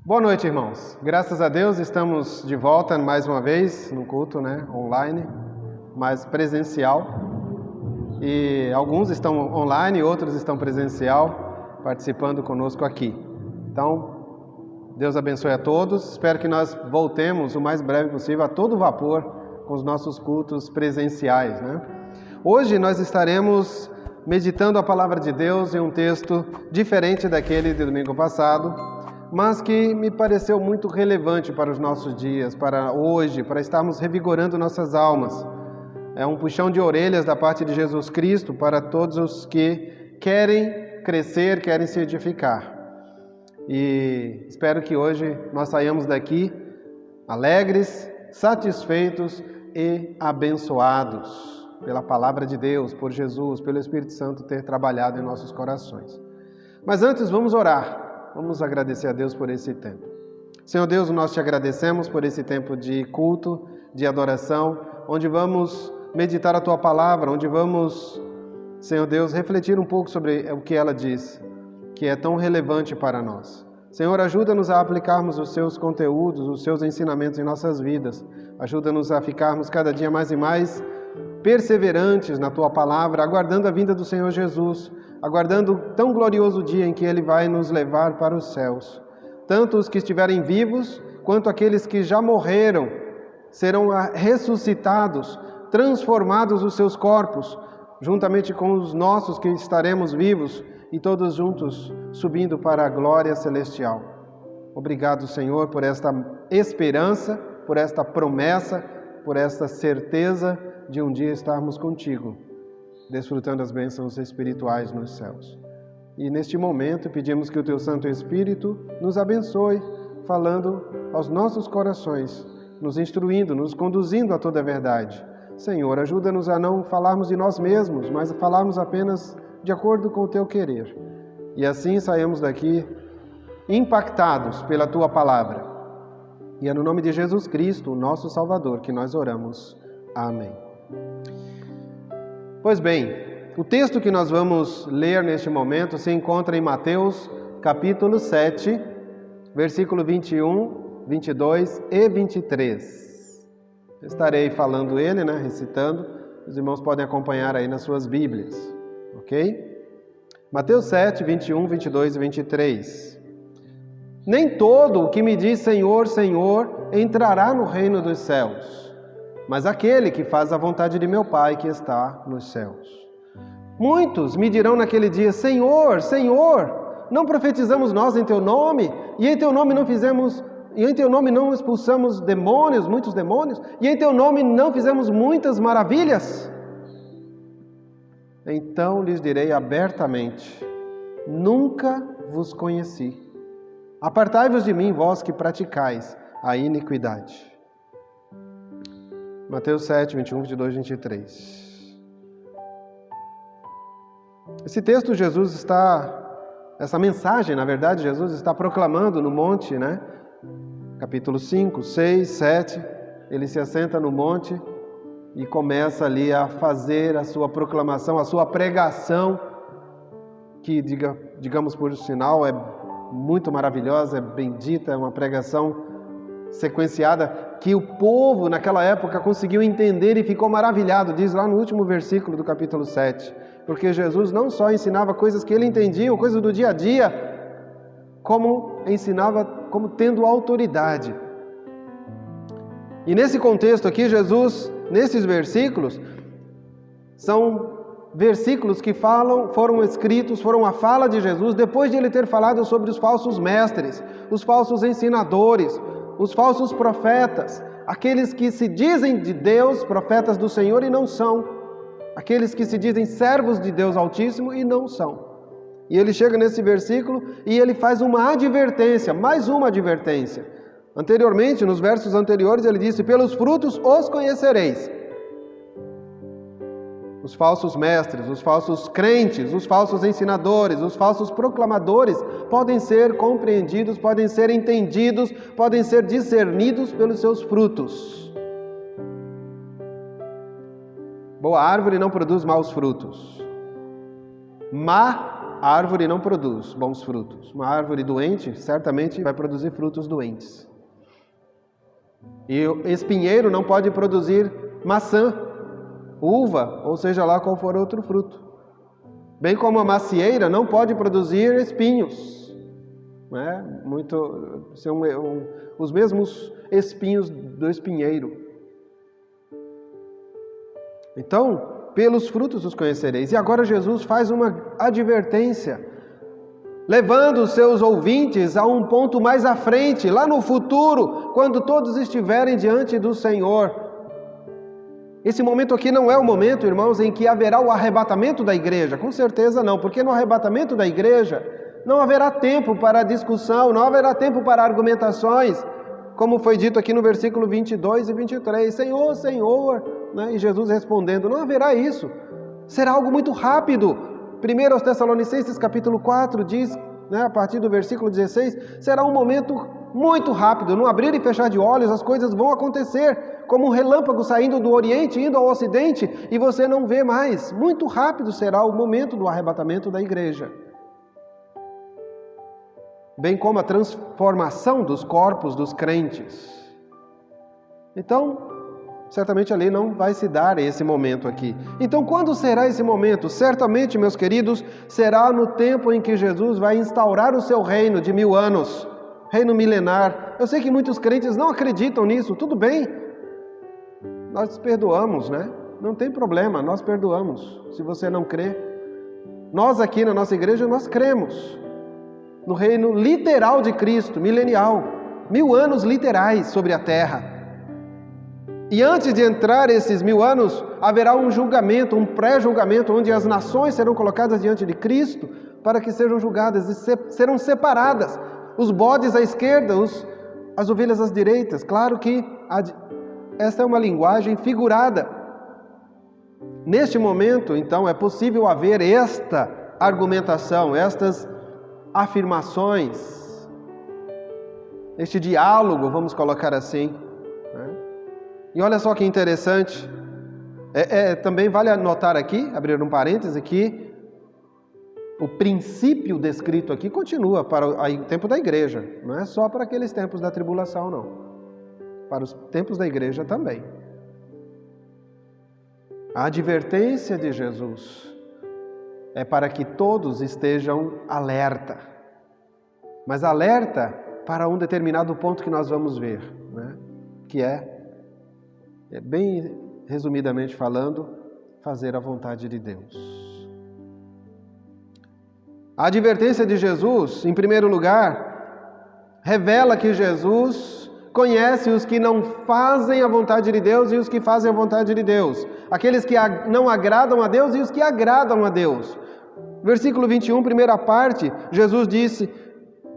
Boa noite, irmãos. Graças a Deus estamos de volta mais uma vez no culto, online, mas presencial. E alguns estão online, outros estão presencial, participando conosco aqui. Então, Deus abençoe a todos. Espero que nós voltemos o mais breve possível a todo vapor com os nossos cultos presenciais, Hoje nós estaremos meditando a palavra de Deus em um texto diferente daquele do domingo passado, mas que me pareceu muito relevante para os nossos dias, para hoje, para estarmos revigorando nossas almas. É um puxão de orelhas da parte de Jesus Cristo para todos os que querem crescer, querem se edificar. E espero que hoje nós saiamos daqui alegres, satisfeitos e abençoados pela palavra de Deus, por Jesus, pelo Espírito Santo ter trabalhado em nossos corações. Mas antes vamos orar. Vamos agradecer a Deus por esse tempo. Senhor Deus, nós te agradecemos por esse tempo de culto, de adoração, onde vamos meditar a Tua palavra, onde vamos, Senhor Deus, refletir um pouco sobre o que ela diz, que é tão relevante para nós. Senhor, ajuda-nos a aplicarmos os Seus conteúdos, os Seus ensinamentos em nossas vidas. Ajuda-nos a ficarmos cada dia mais e mais perseverantes na Tua palavra, aguardando a vinda do Senhor Jesus, aguardando o tão glorioso dia em que Ele vai nos levar para os céus. Tanto os que estiverem vivos, quanto aqueles que já morreram, serão ressuscitados, transformados os seus corpos, juntamente com os nossos que estaremos vivos, e todos juntos subindo para a glória celestial. Obrigado, Senhor, por esta esperança, por esta promessa, por esta certeza de um dia estarmos contigo, desfrutando as bênçãos espirituais nos céus. E neste momento pedimos que o Teu Santo Espírito nos abençoe, falando aos nossos corações, nos instruindo, nos conduzindo a toda a verdade. Senhor, ajuda-nos a não falarmos de nós mesmos, mas a falarmos apenas de acordo com o Teu querer. E assim saímos daqui impactados pela Tua palavra. E é no nome de Jesus Cristo, o nosso Salvador, que nós oramos. Amém. Pois bem, o texto que nós vamos ler neste momento se encontra em Mateus, capítulo 7, versículo 21, 22 e 23. Estarei falando ele, recitando. Os irmãos podem acompanhar aí nas suas Bíblias, ok? Mateus 7, 21, 22 e 23. Nem todo o que me diz Senhor, Senhor, entrará no reino dos céus, mas aquele que faz a vontade de meu Pai que está nos céus. Muitos me dirão naquele dia, Senhor, Senhor, não profetizamos nós em Teu nome? E em Teu nome não expulsamos demônios, muitos demônios? E em Teu nome não fizemos muitas maravilhas? Então lhes direi abertamente, nunca vos conheci. Apartai-vos de mim, vós que praticais a iniquidade. Mateus 7, 21, 22 e 23. Esse texto essa mensagem, na verdade, Jesus está proclamando no monte, Capítulo 5, 6, 7, ele se assenta no monte e começa ali a fazer a sua proclamação, a sua pregação, que, digamos por sinal, é muito maravilhosa, é bendita, é uma pregação sequenciada, que o povo naquela época conseguiu entender e ficou maravilhado, diz lá no último versículo do capítulo 7, porque Jesus não só ensinava coisas que ele entendia, coisas do dia a dia, como ensinava como tendo autoridade. E nesse contexto aqui, Jesus, nesses versículos, são versículos que foram escritos, foram a fala de Jesus, depois de ele ter falado sobre os falsos mestres, os falsos ensinadores, os falsos profetas, aqueles que se dizem de Deus, profetas do Senhor e não são, aqueles que se dizem servos de Deus Altíssimo e não são. E ele chega nesse versículo e ele faz uma advertência, mais uma advertência. Anteriormente, nos versos anteriores, ele disse, pelos frutos os conhecereis. Os falsos mestres, os falsos crentes, os falsos ensinadores, os falsos proclamadores podem ser compreendidos, podem ser entendidos, podem ser discernidos pelos seus frutos. Boa árvore não produz maus frutos. Má a árvore não produz bons frutos. Uma árvore doente certamente vai produzir frutos doentes. E o espinheiro não pode produzir maçã, uva, ou seja lá qual for outro fruto. Bem como a macieira não pode produzir espinhos. Né? São os mesmos espinhos do espinheiro. Então, pelos frutos os conhecereis. E agora Jesus faz uma advertência, levando os seus ouvintes a um ponto mais à frente, lá no futuro, quando todos estiverem diante do Senhor. Esse momento aqui não é o momento, irmãos, em que haverá o arrebatamento da igreja. Com certeza não, porque no arrebatamento da igreja não haverá tempo para discussão, não haverá tempo para argumentações, como foi dito aqui no versículo 22 e 23. Senhor, Senhor, né? E Jesus respondendo, não haverá isso. Será algo muito rápido. 1 aos Tessalonicenses capítulo 4 diz, né, a partir do versículo 16, será um momento muito rápido. No abrir e fechar de olhos, as coisas vão acontecer, como um relâmpago saindo do Oriente, indo ao Ocidente, e você não vê mais. Muito rápido será o momento do arrebatamento da igreja. Bem como a transformação dos corpos dos crentes. Então, certamente ali não vai se dar esse momento aqui. Então, quando será esse momento? Certamente, meus queridos, será no tempo em que Jesus vai instaurar o seu reino de 1000 anos, reino milenar. Eu sei que muitos crentes não acreditam nisso, tudo bem. Nós perdoamos, né? Não tem problema, nós perdoamos, se você não crê. Nós aqui na nossa igreja, nós cremos no reino literal de Cristo, milenial, 1000 anos literais sobre a terra. E antes de entrar esses 1000 anos, haverá um julgamento, um pré-julgamento, onde as nações serão colocadas diante de Cristo para que sejam julgadas e serão separadas. Os bodes à esquerda, as ovelhas às direitas. Claro que essa é uma linguagem figurada. Neste momento, então, é possível haver esta argumentação, estas afirmações, este diálogo, vamos colocar assim, né? E olha só que interessante, também vale anotar aqui, abrir um parêntese, que o princípio descrito aqui continua para o tempo da igreja, não é só para aqueles tempos da tribulação, não, para os tempos da igreja também. A advertência de Jesus é para que todos estejam alerta, mas alerta para um determinado ponto que nós vamos ver, né? Que bem resumidamente falando, fazer a vontade de Deus. A advertência de Jesus, em primeiro lugar, revela que Jesus conhece os que não fazem a vontade de Deus e os que fazem a vontade de Deus. Aqueles que não agradam a Deus e os que agradam a Deus. Versículo 21, primeira parte, Jesus disse,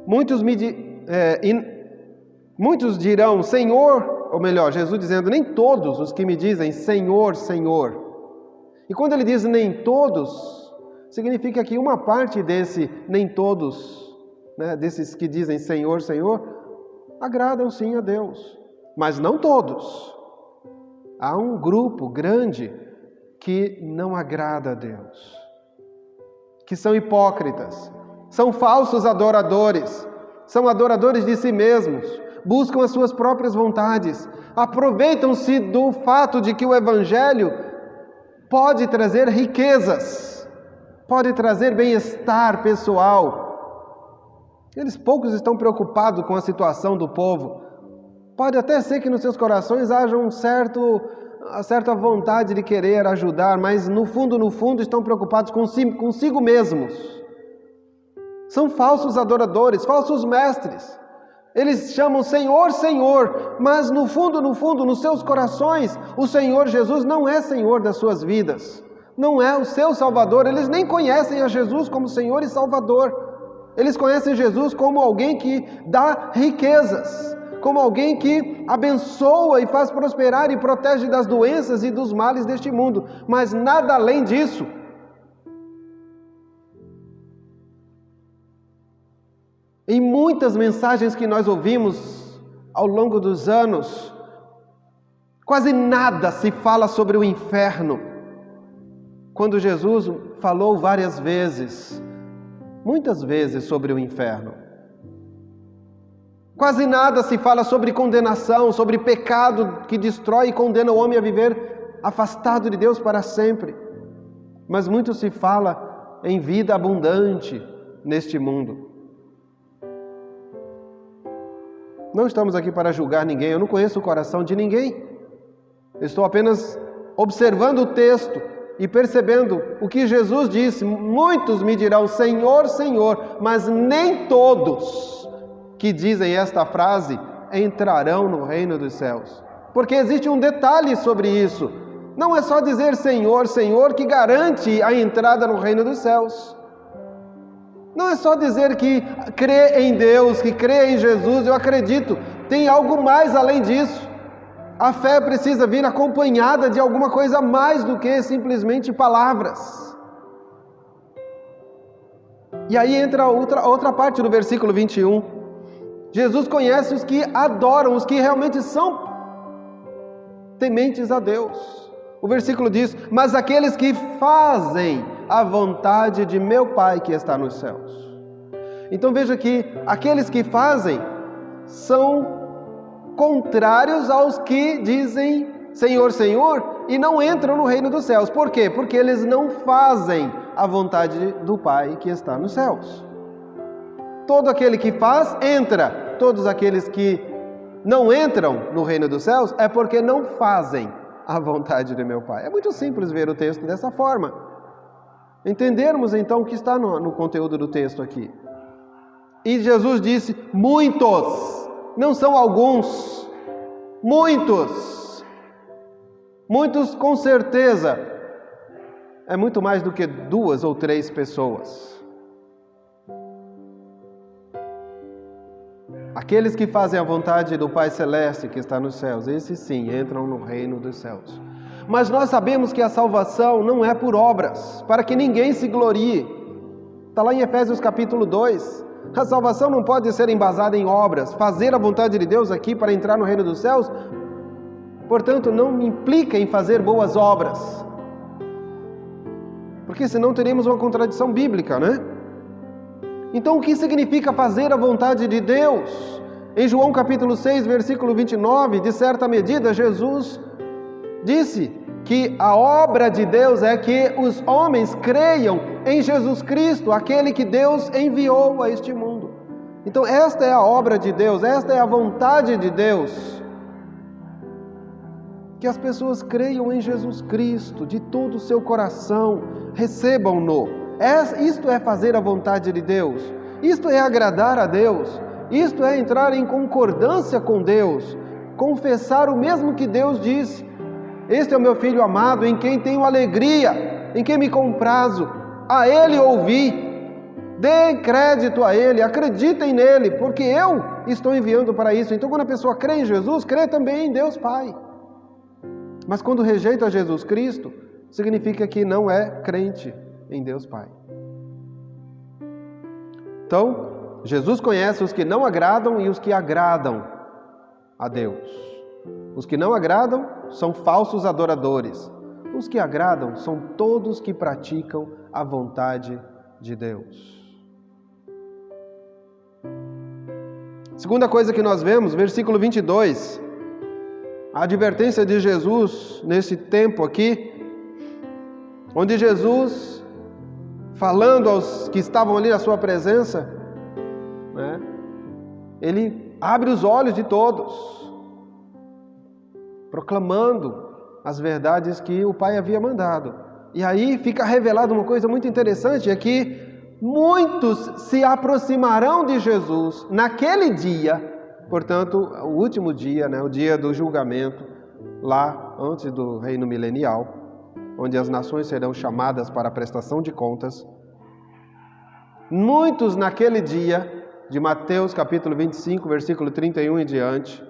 muitos dirão, Senhor, ou melhor, Jesus dizendo, nem todos os que me dizem Senhor, Senhor. E quando ele diz nem todos, significa que uma parte desse nem todos, né, desses que dizem Senhor, Senhor, agradam sim a Deus, mas não todos. Há um grupo grande que não agrada a Deus, que são hipócritas, são falsos adoradores, são adoradores de si mesmos, buscam as suas próprias vontades, aproveitam-se do fato de que o Evangelho pode trazer riquezas, pode trazer bem-estar pessoal. Eles poucos estão preocupados com a situação do povo. Pode até ser que nos seus corações haja uma certa vontade de querer ajudar, mas no fundo estão preocupados consigo mesmos. São falsos adoradores, falsos mestres. Eles chamam Senhor, Senhor, mas no fundo, nos seus corações, o Senhor Jesus não é Senhor das suas vidas. Não é o seu Salvador. Eles nem conhecem a Jesus como Senhor e Salvador. Eles conhecem Jesus como alguém que dá riquezas, como alguém que abençoa e faz prosperar e protege das doenças e dos males deste mundo, mas nada além disso. Em muitas mensagens que nós ouvimos ao longo dos anos, quase nada se fala sobre o inferno, quando Jesus falou várias vezes muitas vezes sobre o inferno. Quase nada se fala sobre condenação, sobre pecado que destrói e condena o homem a viver afastado de Deus para sempre. Mas muito se fala em vida abundante neste mundo. Não estamos aqui para julgar ninguém, eu não conheço o coração de ninguém. Estou apenas observando o texto e percebendo o que Jesus disse. Muitos me dirão, Senhor, Senhor, mas nem todos que dizem esta frase entrarão no reino dos céus. Porque existe um detalhe sobre isso. Não é só dizer Senhor, Senhor que garante a entrada no reino dos céus. Não é só dizer que crê em Deus, que crê em Jesus, eu acredito. Tem algo mais além disso. A fé precisa vir acompanhada de alguma coisa mais do que simplesmente palavras. E aí entra outra parte do versículo 21. Jesus conhece os que adoram, os que realmente são tementes a Deus. O versículo diz, mas aqueles que fazem a vontade de meu Pai que está nos céus. Então veja que aqueles que fazem são contrários aos que dizem Senhor, Senhor e não entram no reino dos céus. Por quê? Porque eles não fazem a vontade do Pai que está nos céus. Todo aquele que faz, entra. Todos aqueles que não entram no reino dos céus é porque não fazem a vontade de meu Pai. É muito simples ver o texto dessa forma. Entendermos então o que está no conteúdo do texto aqui. E Jesus disse, muitos, não são alguns, muitos. Muitos com certeza é muito mais do que 2 ou 3 pessoas. Aqueles que fazem a vontade do Pai Celeste que está nos céus, esses sim entram no reino dos céus. Mas nós sabemos que a salvação não é por obras, para que ninguém se glorie. Está lá em Efésios capítulo 2. A salvação não pode ser embasada em obras. Fazer a vontade de Deus aqui para entrar no reino dos céus, portanto, não implica em fazer boas obras. Porque senão teríamos uma contradição bíblica, né? Então, o que significa fazer a vontade de Deus? Em João capítulo 6, versículo 29, de certa medida, Jesus disse que a obra de Deus é que os homens creiam em Jesus Cristo, aquele que Deus enviou a este mundo. Então, esta é a obra de Deus, esta é a vontade de Deus. Que as pessoas creiam em Jesus Cristo de todo o seu coração, recebam-no. Isto é fazer a vontade de Deus, isto é agradar a Deus, isto é entrar em concordância com Deus, confessar o mesmo que Deus disse. Este é o meu Filho amado, em quem tenho alegria, em quem me comprazo, a Ele ouvi, deem crédito a Ele, acreditem nele, porque eu estou enviando para isso. Então quando a pessoa crê em Jesus, crê também em Deus Pai. Mas quando rejeita Jesus Cristo, significa que não é crente em Deus Pai. Então, Jesus conhece os que não agradam e os que agradam a Deus. Os que não agradam são falsos adoradores. Os que agradam são todos que praticam a vontade de Deus. Segunda coisa que nós vemos, versículo 22, a advertência de Jesus nesse tempo aqui, onde Jesus, falando aos que estavam ali na sua presença, né, ele abre os olhos de todos, proclamando as verdades que o Pai havia mandado. E aí fica revelado uma coisa muito interessante, é que muitos se aproximarão de Jesus naquele dia, portanto, o último dia, né, o dia do julgamento, lá antes do reino milenial, onde as nações serão chamadas para a prestação de contas. Muitos naquele dia, de Mateus capítulo 25, versículo 31 em diante,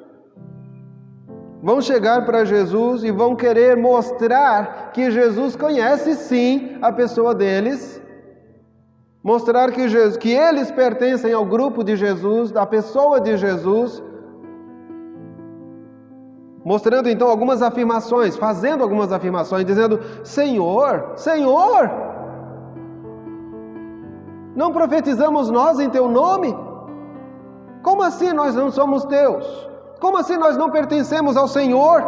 vão chegar para Jesus e vão querer mostrar que Jesus conhece sim a pessoa deles, mostrar que eles pertencem ao grupo de Jesus, da pessoa de Jesus, mostrando então algumas afirmações, fazendo algumas afirmações, dizendo: Senhor, Senhor! Não profetizamos nós em teu nome? Como assim nós não somos teus? Como assim nós não pertencemos ao Senhor?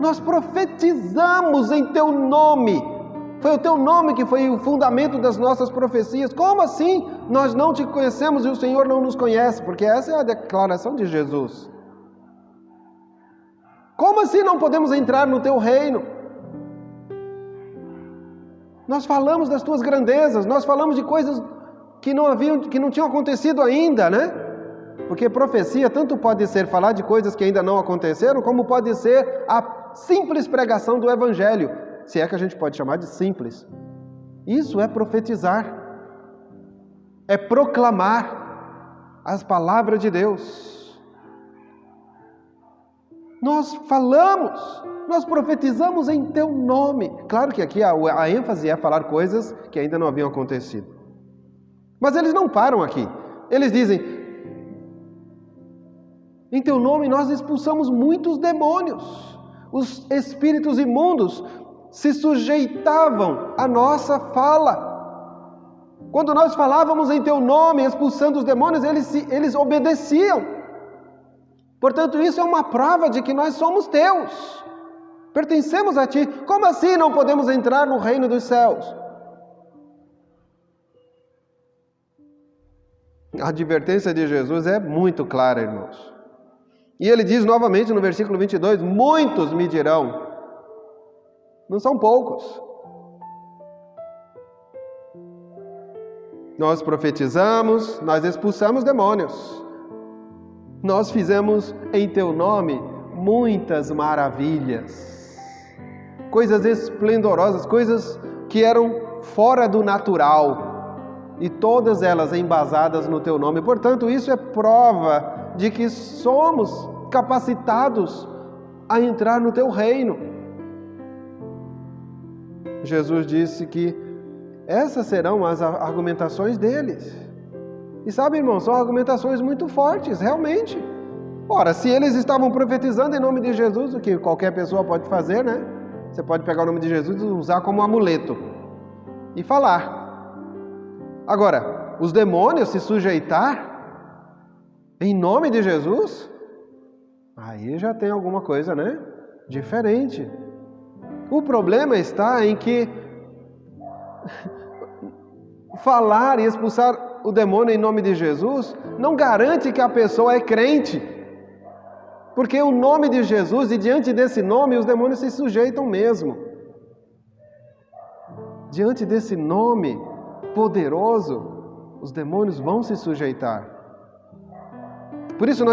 Nós profetizamos em teu nome. Foi o teu nome que foi o fundamento das nossas profecias. Como assim nós não te conhecemos e o Senhor não nos conhece? Porque essa é a declaração de Jesus. Como assim não podemos entrar no teu reino? Nós falamos das tuas grandezas, nós falamos de coisas que não tinham acontecido ainda, né? Porque profecia tanto pode ser falar de coisas que ainda não aconteceram, como pode ser a simples pregação do Evangelho, se é que a gente pode chamar de simples. Isso é profetizar, é proclamar as palavras de Deus. Nós falamos, nós profetizamos em teu nome. Claro que aqui a ênfase é falar coisas que ainda não haviam acontecido. Mas eles não param aqui. Eles dizem: em teu nome nós expulsamos muitos demônios. Os espíritos imundos se sujeitavam à nossa fala. Quando nós falávamos em teu nome, expulsando os demônios, eles obedeciam. Portanto, isso é uma prova de que nós somos teus. Pertencemos a ti. Como assim não podemos entrar no reino dos céus? A advertência de Jesus é muito clara, irmãos. E ele diz novamente no versículo 22, muitos me dirão. Não são poucos. Nós profetizamos, nós expulsamos demônios. Nós fizemos em teu nome muitas maravilhas. Coisas esplendorosas, coisas que eram fora do natural. E todas elas embasadas no teu nome. Portanto, isso é prova de que somos capacitados a entrar no teu reino. Jesus disse que essas serão as argumentações deles. E sabe, irmão, são argumentações muito fortes, realmente. Ora, se eles estavam profetizando em nome de Jesus, o que qualquer pessoa pode fazer, né? Você pode pegar o nome de Jesus e usar como amuleto e falar. Agora, os demônios se sujeitar em nome de Jesus, aí já tem alguma coisa, né? Diferente. O problema está em que falar e expulsar o demônio em nome de Jesus não garante que a pessoa é crente. Porque o nome de Jesus, e diante desse nome, os demônios se sujeitam mesmo. Diante desse nome poderoso, os demônios vão se sujeitar. Por isso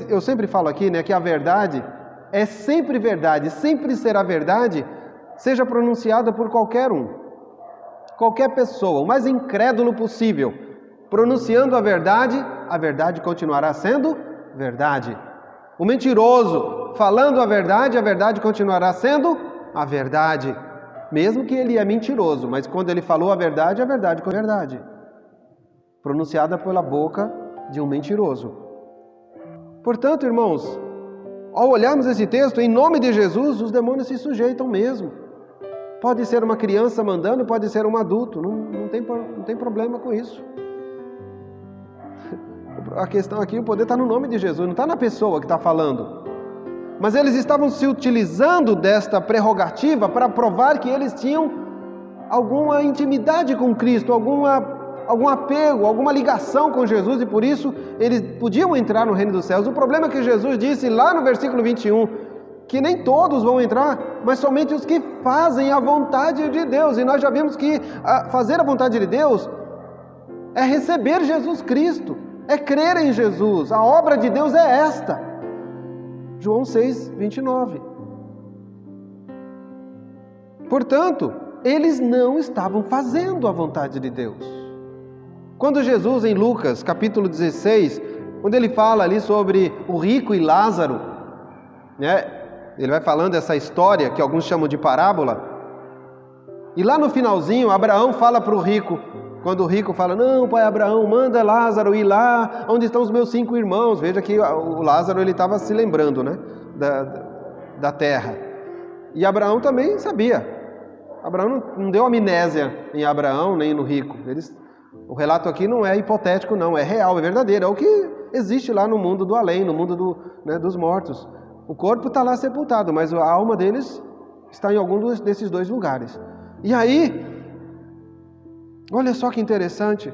eu sempre falo aqui, né, que a verdade é sempre verdade, sempre será verdade, seja pronunciada por qualquer um. Qualquer pessoa, o mais incrédulo possível, pronunciando a verdade continuará sendo verdade. O mentiroso, falando a verdade continuará sendo a verdade. Mesmo que ele é mentiroso, mas quando ele falou a verdade com a verdade. Pronunciada pela boca de um mentiroso. Portanto, irmãos, ao olharmos esse texto, em nome de Jesus, os demônios se sujeitam mesmo. Pode ser uma criança mandando, pode ser um adulto, não tem problema com isso. A questão aqui, o poder está no nome de Jesus, não está na pessoa que está falando. Mas eles estavam se utilizando desta prerrogativa para provar que eles tinham alguma intimidade com Cristo, algum apego, alguma ligação com Jesus, e por isso eles podiam entrar no reino dos céus. O problema é que Jesus disse lá no versículo 21, que nem todos vão entrar, mas somente os que fazem a vontade de Deus. E nós já vimos que fazer a vontade de Deus é receber Jesus Cristo, é crer em Jesus. A obra de Deus é esta. João 6, 29. Portanto, eles não estavam fazendo a vontade de Deus. Quando Jesus, em Lucas, capítulo 16, quando ele fala ali sobre o rico e Lázaro, né? Ele vai falando essa história que alguns chamam de parábola. E lá no finalzinho, Abraão fala para o rico, quando o rico fala, não, pai Abraão, manda Lázaro ir lá onde estão os meus 5 irmãos. Veja que o Lázaro ele estava se lembrando, né, da terra. E Abraão também sabia. Abraão não deu amnésia em Abraão nem no rico. O relato aqui não é hipotético, não, é real, é verdadeiro, é o que existe lá no mundo do além, no mundo dos mortos. O corpo está lá sepultado, mas a alma deles está em algum desses dois lugares. E aí, olha só que interessante,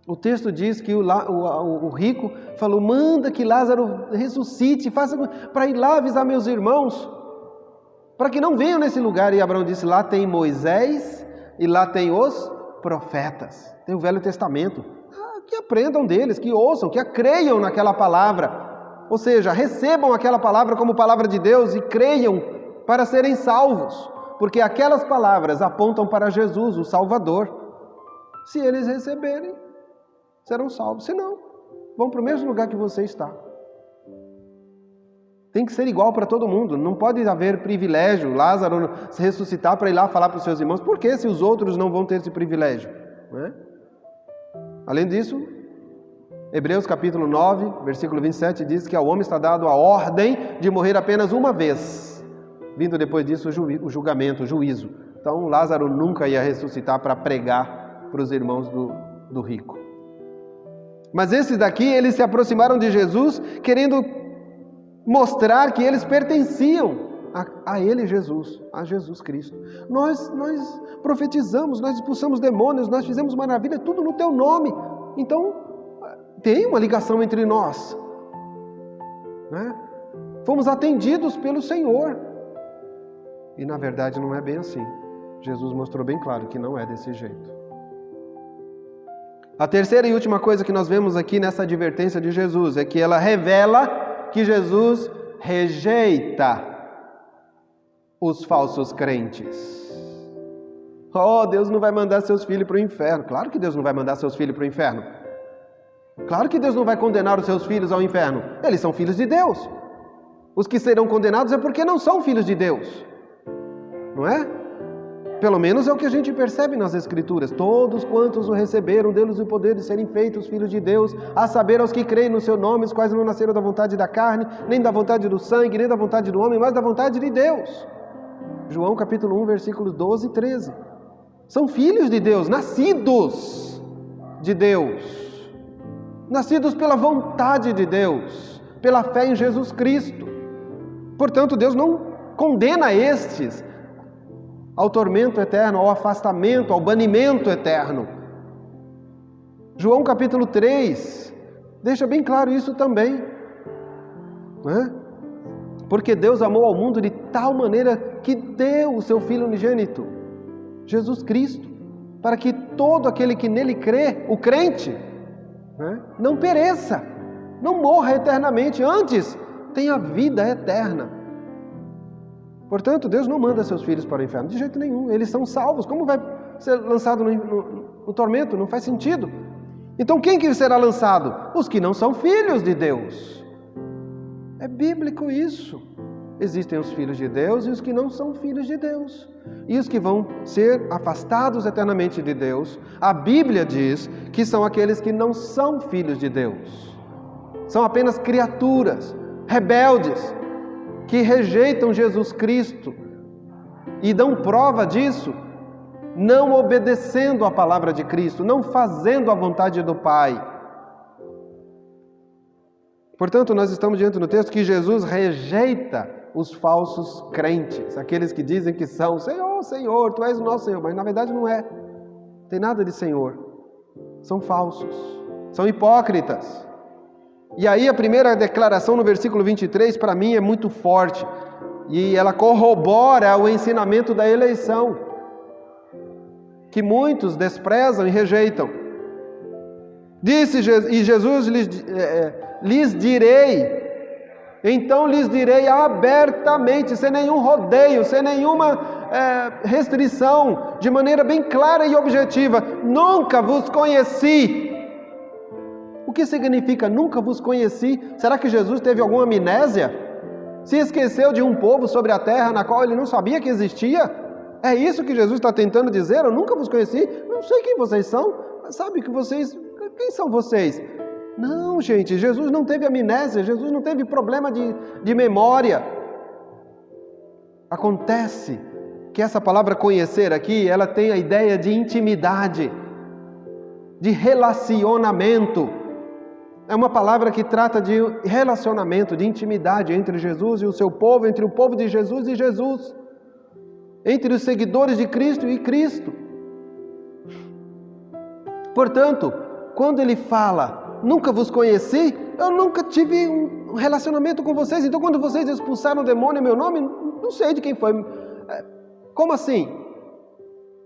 o texto diz que o rico falou, manda que Lázaro ressuscite, faça para ir lá avisar meus irmãos, para que não venham nesse lugar. E Abraão disse, lá tem Moisés e lá tem os profetas, tem o Velho Testamento, que aprendam deles, que ouçam, que creiam naquela palavra, ou seja, recebam aquela palavra como palavra de Deus e creiam para serem salvos, porque aquelas palavras apontam para Jesus, o Salvador. Se eles receberem, serão salvos, se não, vão para o mesmo lugar que você está. Tem que ser igual para todo mundo, não pode haver privilégio, Lázaro se ressuscitar para ir lá falar para os seus irmãos, por que se os outros não vão ter esse privilégio? Não é? Além disso, Hebreus capítulo 9, versículo 27 diz que ao homem está dado a ordem de morrer apenas uma vez, vindo depois disso o julgamento, o juízo. Então Lázaro nunca ia ressuscitar para pregar para os irmãos do rico. Mas esses daqui, eles se aproximaram de Jesus querendo mostrar que eles pertenciam a Ele, Jesus, a Jesus Cristo. Nós profetizamos, nós expulsamos demônios, nós fizemos maravilha, tudo no Teu nome. Então, tem uma ligação entre nós, né? Fomos atendidos pelo Senhor. E na verdade não é bem assim. Jesus mostrou bem claro que não é desse jeito. A terceira e última coisa que nós vemos aqui nessa advertência de Jesus é que ela revela que Jesus rejeita os falsos crentes. Oh, Deus não vai mandar seus filhos para o inferno. Claro que Deus não vai mandar seus filhos para o inferno. Claro que Deus não vai condenar os seus filhos ao inferno. Eles são filhos de Deus. Os que serão condenados é porque não são filhos de Deus. Não é? Pelo menos é o que a gente percebe nas Escrituras. Todos quantos o receberam, deu-lhes o poder de serem feitos filhos de Deus, a saber aos que creem no seu nome, os quais não nasceram da vontade da carne, nem da vontade do sangue, nem da vontade do homem, mas da vontade de Deus. João capítulo 1, versículos 12 e 13. São filhos de Deus, nascidos de Deus, nascidos pela vontade de Deus, pela fé em Jesus Cristo. Portanto, Deus não condena estes ao tormento eterno, ao afastamento, ao banimento eterno. João capítulo 3 deixa bem claro isso também, né? Porque Deus amou ao mundo de tal maneira que deu o seu Filho unigênito, Jesus Cristo, para que todo aquele que nele crê, o crente, né, não pereça, não morra eternamente, antes tenha vida eterna. Portanto, Deus não manda seus filhos para o inferno, de jeito nenhum. Eles são salvos. Como vai ser lançado no tormento? Não faz sentido. Então, quem que será lançado? Os que não são filhos de Deus. É bíblico isso. Existem os filhos de Deus e os que não são filhos de Deus. E os que vão ser afastados eternamente de Deus, a Bíblia diz que são aqueles que não são filhos de Deus. São apenas criaturas rebeldes, que rejeitam Jesus Cristo e dão prova disso, não obedecendo a palavra de Cristo, não fazendo a vontade do Pai. Portanto, nós estamos diante do texto que Jesus rejeita os falsos crentes, aqueles que dizem que são Senhor, Senhor, Tu és o nosso Senhor, mas na verdade não é. Não tem nada de Senhor. São falsos, são hipócritas. E aí a primeira declaração no versículo 23 para mim é muito forte e ela corrobora o ensinamento da eleição, que muitos desprezam e rejeitam. Disse Jesus, lhes direi, então lhes direi abertamente, sem nenhum rodeio, sem nenhuma restrição, de maneira bem clara e objetiva, nunca vos conheci. O que significa nunca vos conheci? Será que Jesus teve alguma amnésia? Se esqueceu de um povo sobre a terra na qual ele não sabia que existia? É isso que Jesus está tentando dizer? Eu nunca vos conheci? Não sei quem vocês são. Sabe que vocês... Quem são vocês? Não, gente, Jesus não teve amnésia, Jesus não teve problema de memória. Acontece que essa palavra conhecer aqui, ela tem a ideia de intimidade. de relacionamento. É uma palavra que trata de relacionamento, de intimidade entre Jesus e o seu povo, entre o povo de Jesus e Jesus, entre os seguidores de Cristo e Cristo. Portanto, quando ele fala, nunca vos conheci, eu nunca tive um relacionamento com vocês, então quando vocês expulsaram o demônio em meu nome, não sei de quem foi. Como assim?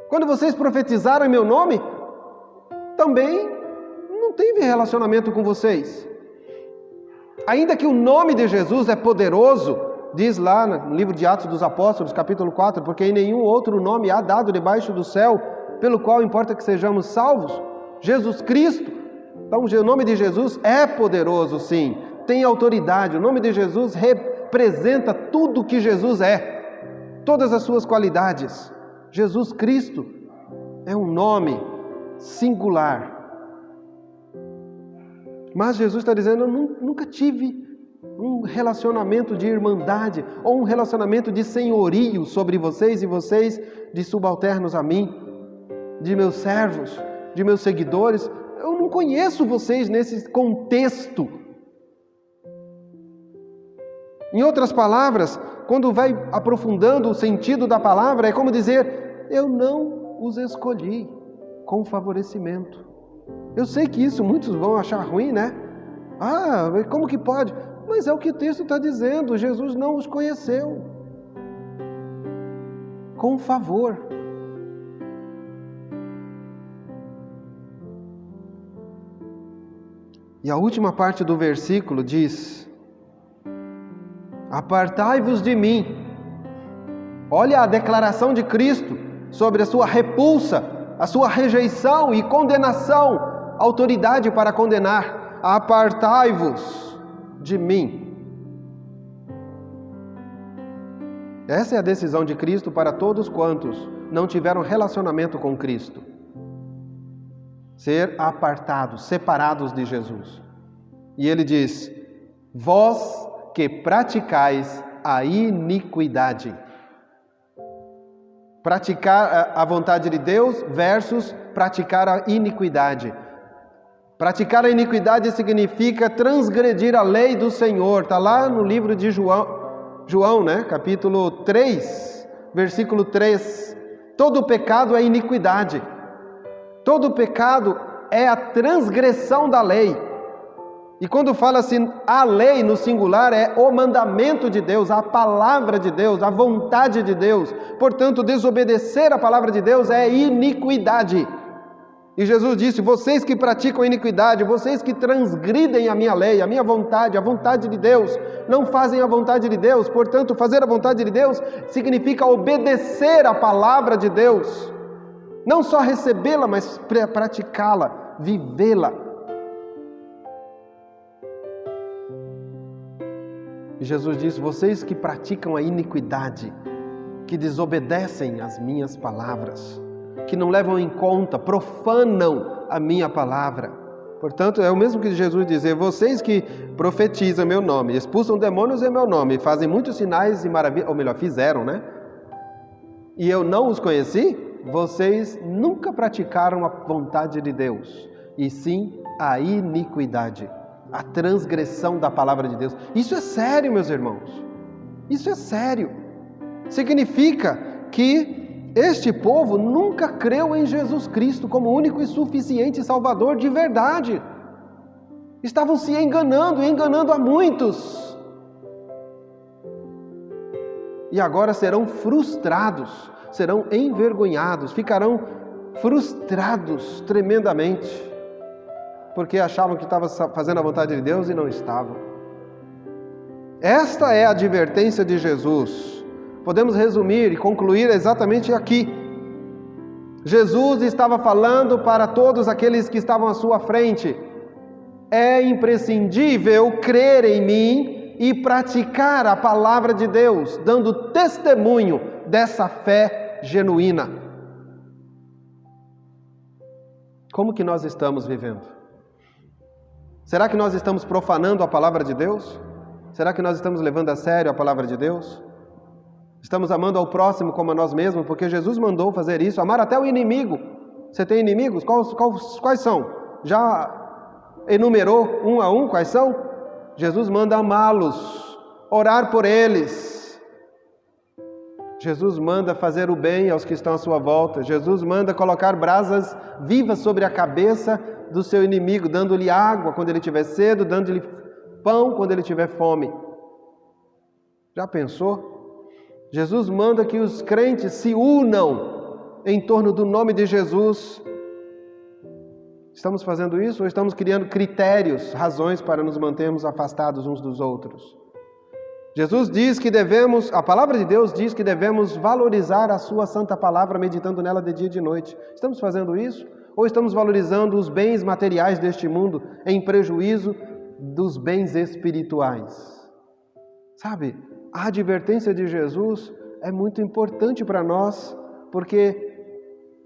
Quando vocês profetizaram em meu nome, também não tive relacionamento com vocês. Ainda que o nome de Jesus é poderoso, diz lá no livro de Atos dos Apóstolos, capítulo 4, porque em nenhum outro nome há dado debaixo do céu, pelo qual importa que sejamos salvos, Jesus Cristo. Então o nome de Jesus é poderoso, sim, tem autoridade. O nome de Jesus representa tudo que Jesus é, todas as suas qualidades. Jesus Cristo é um nome singular. Mas Jesus está dizendo, eu nunca tive um relacionamento de irmandade ou um relacionamento de senhorio sobre vocês e vocês de subalternos a mim, de meus servos, de meus seguidores. Eu não conheço vocês nesse contexto. Em outras palavras, quando vai aprofundando o sentido da palavra, é como dizer, eu não os escolhi com favorecimento. Eu sei que isso muitos vão achar ruim, né? Como que pode? Mas é o que o texto está dizendo, Jesus não os conheceu. Com favor. E a última parte do versículo diz, apartai-vos de mim. Olha a declaração de Cristo sobre a sua repulsa, a sua rejeição e condenação, autoridade para condenar. Apartai-vos de mim. Essa é a decisão de Cristo para todos quantos não tiveram relacionamento com Cristo. Ser apartados, separados de Jesus. E ele diz, vós que praticais a iniquidade. Praticar a vontade de Deus versus praticar a iniquidade. Praticar a iniquidade significa transgredir a lei do Senhor. Está lá no livro de João, né? Capítulo 3, versículo 3. Todo pecado é iniquidade. Todo pecado é a transgressão da lei. E quando fala assim, a lei no singular é o mandamento de Deus, a palavra de Deus, a vontade de Deus. Portanto, desobedecer a palavra de Deus é iniquidade. E Jesus disse, vocês que praticam iniquidade, vocês que transgridem a minha lei, a minha vontade, a vontade de Deus, não fazem a vontade de Deus. Portanto, fazer a vontade de Deus significa obedecer a palavra de Deus. Não só recebê-la, mas praticá-la, vivê-la. E Jesus disse, vocês que praticam a iniquidade, que desobedecem às minhas palavras, que não levam em conta, profanam a minha palavra. Portanto, é o mesmo que Jesus dizer, vocês que profetizam meu nome, expulsam demônios em meu nome, fazem muitos sinais e maravilhas, ou melhor, fizeram, né? E eu não os conheci, vocês nunca praticaram a vontade de Deus, e sim a iniquidade, a transgressão da palavra de Deus. Isso é sério, meus irmãos. Isso é sério. Significa que este povo nunca creu em Jesus Cristo como único e suficiente Salvador de verdade. Estavam se enganando, enganando a muitos. E agora serão frustrados, serão envergonhados, ficarão frustrados tremendamente, porque achavam que estavam fazendo a vontade de Deus e não estavam. Esta é a advertência de Jesus. Podemos resumir e concluir exatamente aqui. Jesus estava falando para todos aqueles que estavam à sua frente. É imprescindível crer em mim e praticar a palavra de Deus, dando testemunho dessa fé genuína. Como que nós estamos vivendo? Será que nós estamos profanando a palavra de Deus? Será que nós estamos levando a sério a palavra de Deus? Estamos amando ao próximo como a nós mesmos, porque Jesus mandou fazer isso, amar até o inimigo. Você tem inimigos? Quais são? Já enumerou um a um quais são? Jesus manda amá-los, orar por eles. Jesus manda fazer o bem aos que estão à sua volta. Jesus manda colocar brasas vivas sobre a cabeça do seu inimigo, dando-lhe água quando ele tiver sede, dando-lhe pão quando ele tiver fome. Já pensou? Jesus manda que os crentes se unam em torno do nome de Jesus. Estamos fazendo isso ou estamos criando critérios, razões para nos mantermos afastados uns dos outros? Jesus diz que devemos, a palavra de Deus diz que devemos valorizar a sua santa palavra, meditando nela de dia e de noite. Estamos fazendo isso? Ou estamos valorizando os bens materiais deste mundo em prejuízo dos bens espirituais? Sabe, a advertência de Jesus é muito importante para nós, porque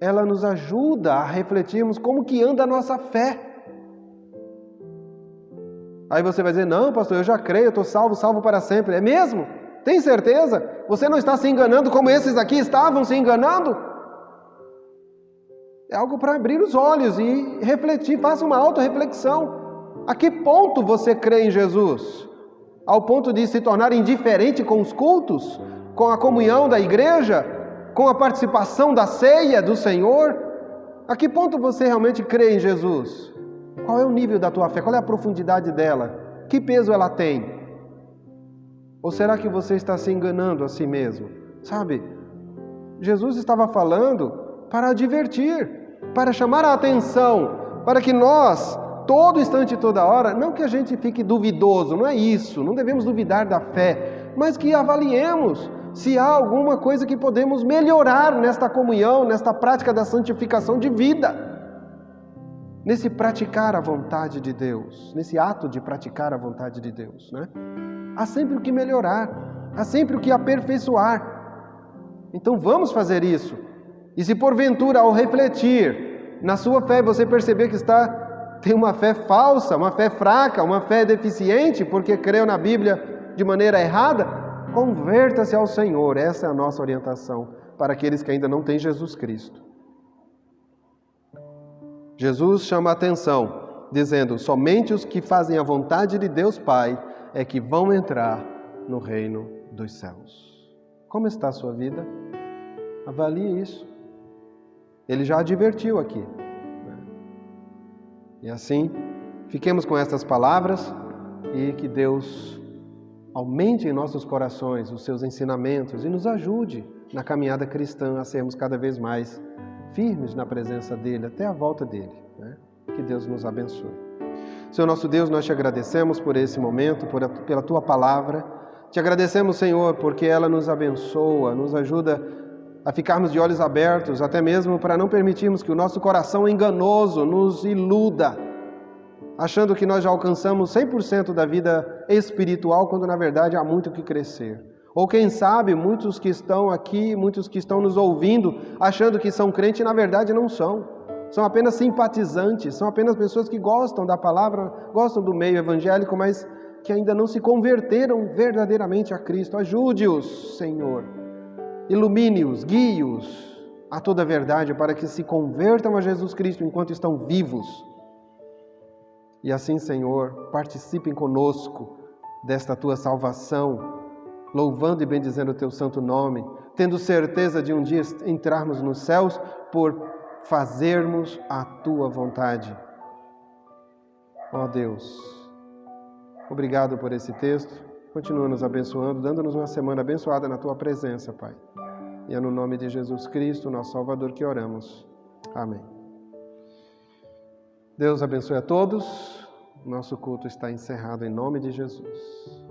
ela nos ajuda a refletirmos como que anda a nossa fé. Aí você vai dizer, não pastor, eu já creio, eu estou salvo para sempre. É mesmo? Tem certeza? Você não está se enganando como esses aqui estavam se enganando? É algo para abrir os olhos e refletir, faça uma autorreflexão. A que ponto você crê em Jesus? Ao ponto de se tornar indiferente com os cultos? Com a comunhão da igreja? Com a participação da ceia do Senhor? A que ponto você realmente crê em Jesus? Qual é o nível da tua fé? Qual é a profundidade dela? Que peso ela tem? Ou será que você está se enganando a si mesmo? Sabe, Jesus estava falando para advertir, para chamar a atenção, para que nós, todo instante e toda hora, não que a gente fique duvidoso, não é isso, não devemos duvidar da fé, mas que avaliemos se há alguma coisa que podemos melhorar nesta comunhão, nesta prática da santificação de vida. Nesse praticar a vontade de Deus, nesse ato de praticar a vontade de Deus, né? Há sempre o que melhorar, há sempre o que aperfeiçoar. Então vamos fazer isso. E se porventura ao refletir na sua fé você perceber que tem uma fé falsa, uma fé fraca, uma fé deficiente, porque creu na Bíblia de maneira errada, converta-se ao Senhor. Essa é a nossa orientação para aqueles que ainda não têm Jesus Cristo. Jesus chama a atenção, dizendo, somente os que fazem a vontade de Deus Pai é que vão entrar no reino dos céus. Como está a sua vida? Avalie isso. Ele já advertiu aqui. E assim, fiquemos com estas palavras e que Deus aumente em nossos corações os seus ensinamentos e nos ajude na caminhada cristã a sermos cada vez mais firmes na presença dEle, até a volta dEle. Né? Que Deus nos abençoe. Senhor nosso Deus, nós te agradecemos por esse momento, pela Tua palavra. Te agradecemos, Senhor, porque ela nos abençoa, nos ajuda a ficarmos de olhos abertos, até mesmo para não permitirmos que o nosso coração enganoso nos iluda, achando que nós já alcançamos 100% da vida espiritual, quando na verdade há muito o que crescer. Ou quem sabe, muitos que estão aqui, muitos que estão nos ouvindo, achando que são crentes e na verdade não são. São apenas simpatizantes, são apenas pessoas que gostam da palavra, gostam do meio evangélico, mas que ainda não se converteram verdadeiramente a Cristo. Ajude-os, Senhor. Ilumine-os, guie-os a toda a verdade para que se convertam a Jesus Cristo enquanto estão vivos. E assim, Senhor, participem conosco desta Tua salvação, louvando e bendizendo o Teu santo nome, tendo certeza de um dia entrarmos nos céus por fazermos a Tua vontade. Ó Deus, obrigado por esse texto. Continua nos abençoando, dando-nos uma semana abençoada na Tua presença, Pai. E é no nome de Jesus Cristo, nosso Salvador, que oramos. Amém. Deus abençoe a todos. Nosso culto está encerrado em nome de Jesus.